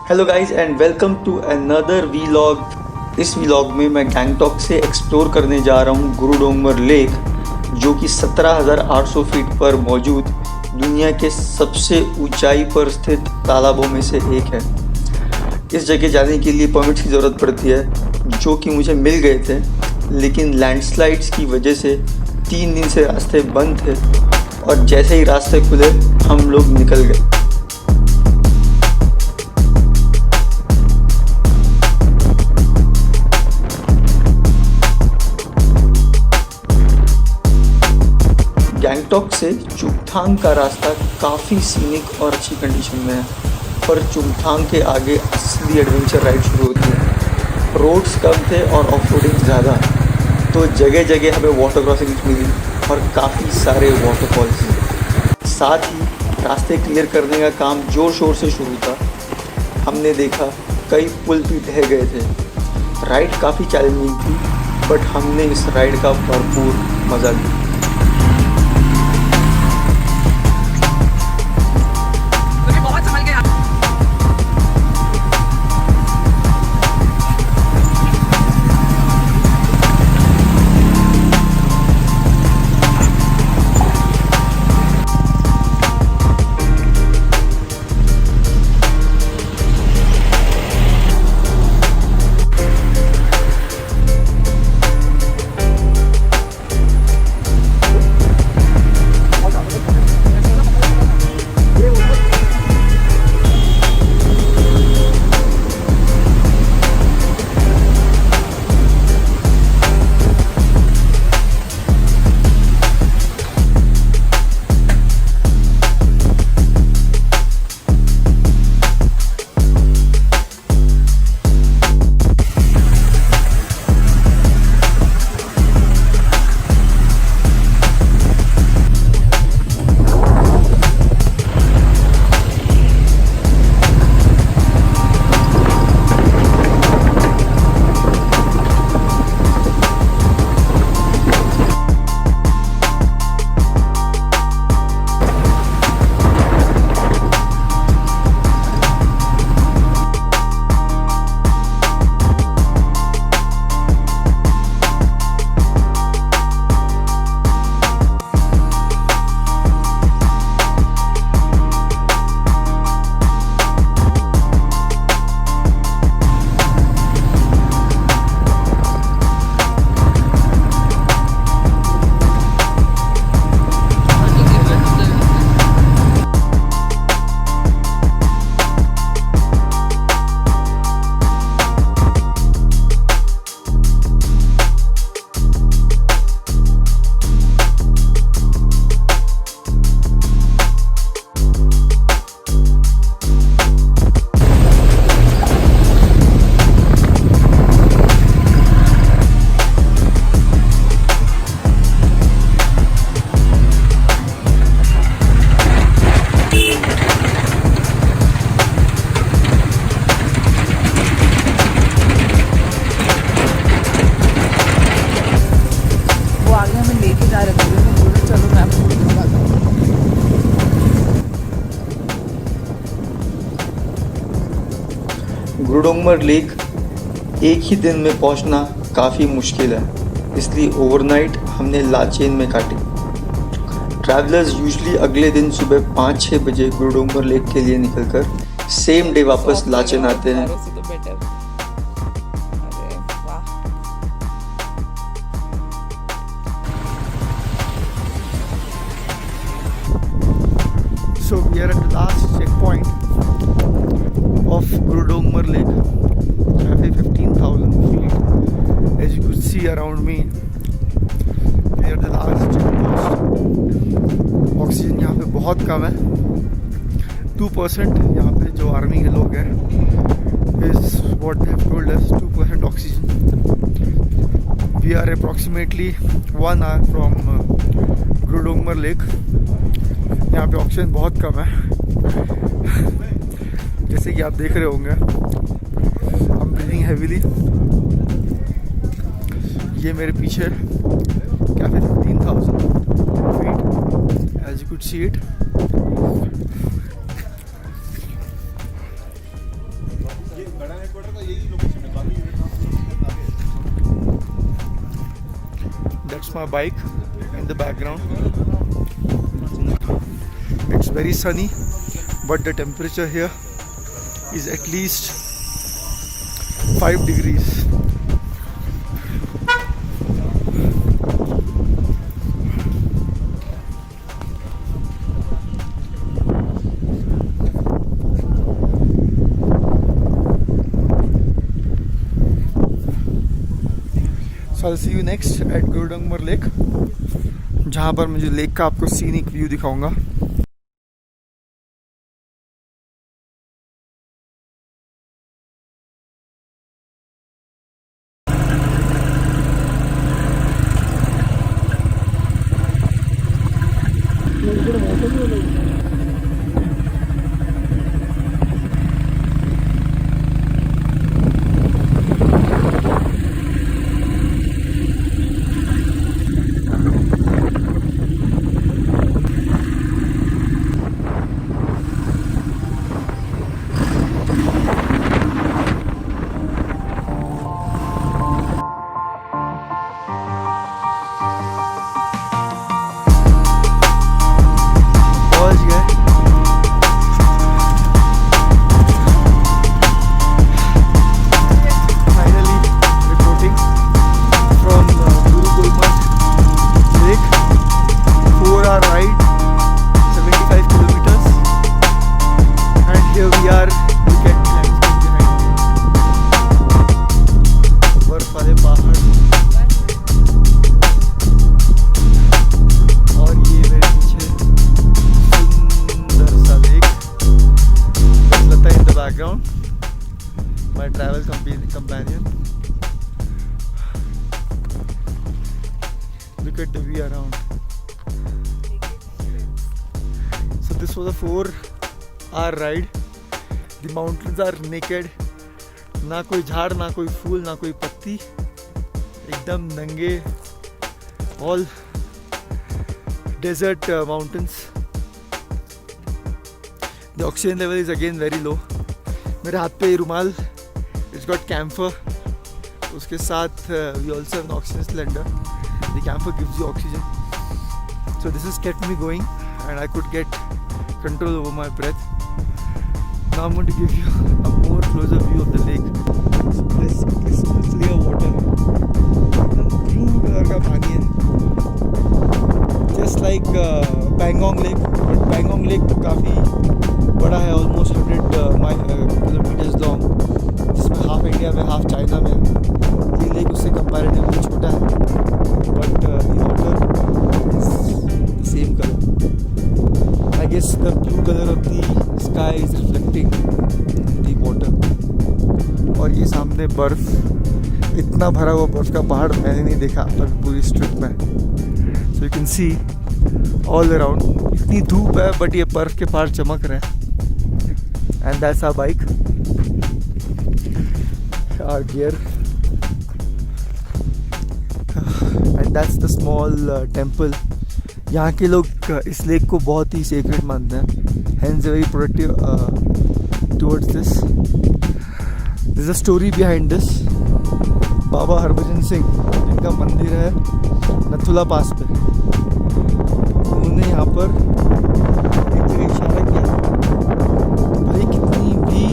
Hello guys and welcome to another vlog. इस vlog में मैं गैंगटॉक से एक्सप्लोर करने जा रहा हूँ गुरुडोंगमर लेक, जो कि 17,800 फीट पर मौजूद दुनिया के सबसे ऊंचाई पर स्थित तालाबों में से एक है। इस जगह जाने के लिए परमिट की ज़रूरत पड़ती है, जो कि मुझे मिल गए थे, लेकिन लैंडस्लाइड्स की वजह से 3 दिन से रास्ते बंद थे और जैसे ही रास्ते खुले हम लोग निकल गए। गैंगटॉक से चुंगथांग का रास्ता काफ़ी सीनिक और अच्छी कंडीशन में है, पर चुंगथांग के आगे असली एडवेंचर राइड शुरू होती है। रोड्स कम थे और ऑफ रोडिंग ज़्यादा, तो जगह जगह हमें वाटर क्रॉसिंग मिली और काफ़ी सारे वाटरफॉल्स। साथ ही रास्ते क्लियर करने का काम ज़ोर शोर से शुरू था। हमने देखा कई पुल भी ढह गए थे। राइड काफ़ी चैलेंजिंग थी, बट हमने इस राइड का भरपूर मज़ा लिया। गुरुडोंगमर लेक एक ही दिन में पहुंचना काफ़ी मुश्किल है, इसलिए ओवरनाइट हमने लाचेन में काटी। ट्रैवलर्स यूजुअली अगले दिन सुबह 5-6 बजे गुरुडोंगमर लेक के लिए निकलकर सेम डे वापस लाचेन आते हैं। So we are at the last checkpoint of Gurudongmer Lake, roughly 15,000 feet. As you could see around me, we are the last checkpost. Oxygen यहाँ पे बहुत कम है, 2%। यहाँ पे जो आर्मी के लोग हैं is what they have told us, 2% oxygen. We are approximately 1 hour from Gurudongmer Lake. यहाँ पे ऑक्सीजन बहुत कम है, जैसे कि आप देख रहे होंगे। I'm breathing heavily। ये मेरे पीछे cafe 15,000 feet, as you could see it। my bike in the background. It's very sunny, but the temperature here is at least 5 degrees. So I'll see you next at Gurudongmer Lake, जहाँ पर मुझे lake का आपको scenic view दिखाऊंगा. My travel companion. Look at the view around. So this was a 4-hour ride. The mountains are naked. ना कोई झाड़, ना कोई फूल, ना कोई पत्ती, एकदम नंगे. All desert mountains. The oxygen level is again very low. मेरे हाथ पे रुमाल, it's got camphor. उसके साथ we also have an oxygen cylinder. The camphor gives you oxygen. So this has kept me going and I could get control over my breath. Now I'm going to give you a more closer view of the lake. This crystal clear water. एकदम blue color का पानी है. Just like Pangong Lake, but Pangong Lake काफ़ी बड़ा है, almost 100 kilometers long, जिसमें half India में half China में. ये लेक उससे कंपैरेटिवली छोटा है, but the water is the same color. I guess the blue color of the sky is reflecting the water. और ये सामने बर्फ, इतना भरा हुआ बर्फ का पहाड़ मैंने नहीं देखा अभी पूरी स्ट्रिप में. So you can see all around. इतनी धूप है बट ये बर्फ के पहाड़ चमक रहे हैं. And that's our bike, our gear, and that's the small temple. यहाँ के लोग इस लेक को बहुत ही sacred मानते हैं. Hence very protective towards this. There's a story behind this. Baba Harbhajan Singh जिनका मंदिर है नथुला पास पे, उन्होंने यहाँ पर एक जगह इशारा किया. भाई कितनी भी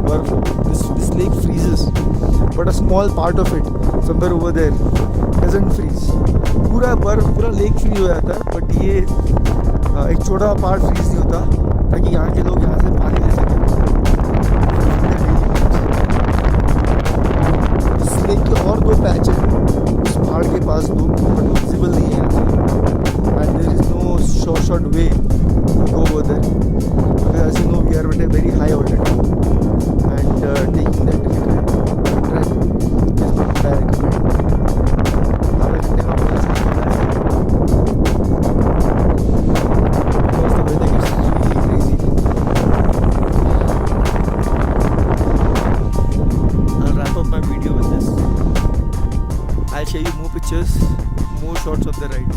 बर्फ हो, this lake freezes, but a small part of it somewhere over there doesn't freeze. पूरा बर्फ, पूरा लेक फ्रीज हो जाता है, बट ये एक छोटा पार्ट फ्रीज नहीं होता ताकि यहाँ के लोग यहाँ से पानी ले सकें. इस लेक के और 2 पैच हैं उस पहाड़ के पास, 2 बट विजिबल नहीं है यहाँ से. And there is no short way to go over there, because as you know we are at a very high altitude and taking that difficult trek is not what I recommend. Because the weather gets really crazy. I'll wrap up my video with this. I'll show you more pictures, more shots of the ride.